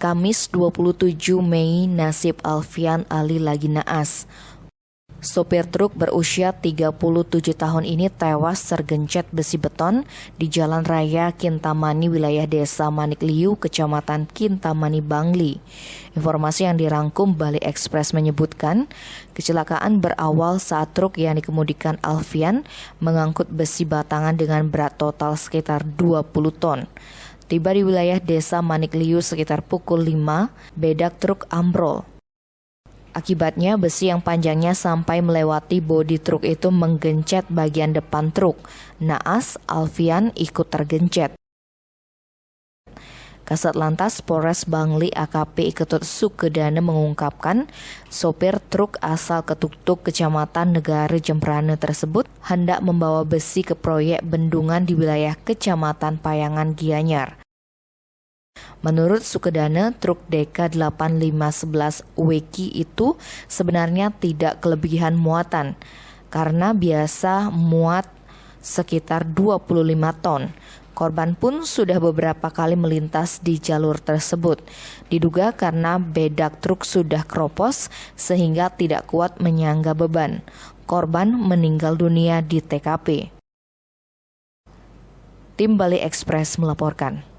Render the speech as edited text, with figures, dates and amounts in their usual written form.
Kamis 27 Mei nasib Alfian Ali lagi naas. Sopir truk berusia 37 tahun ini tewas tergencet besi beton di Jalan Raya Kintamani, wilayah Desa Manikliu, Kecamatan Kintamani, Bangli. Informasi yang dirangkum Bali Express menyebutkan, kecelakaan berawal saat truk yang dikemudikan Alfian mengangkut besi batangan dengan berat total sekitar 20 ton. Tiba di wilayah Desa Manikliu sekitar pukul 5, bedak truk ambrol. Akibatnya besi yang panjangnya sampai melewati bodi truk itu menggencet bagian depan truk. Naas, Alfian ikut tergencet. Kasat Lantas Polres Bangli AKP Ketut Sukedana mengungkapkan, sopir truk asal Ketuktuk Kecamatan Negara Jembrane tersebut hendak membawa besi ke proyek bendungan di wilayah Kecamatan Payangan, Gianyar. Menurut Sukedana, truk DK8511 Weki itu sebenarnya tidak kelebihan muatan karena biasa muat sekitar 25 ton. Korban pun sudah beberapa kali melintas di jalur tersebut. Diduga karena bedak truk sudah keropos sehingga tidak kuat menyangga beban. Korban meninggal dunia di TKP. Tim Bali Express melaporkan.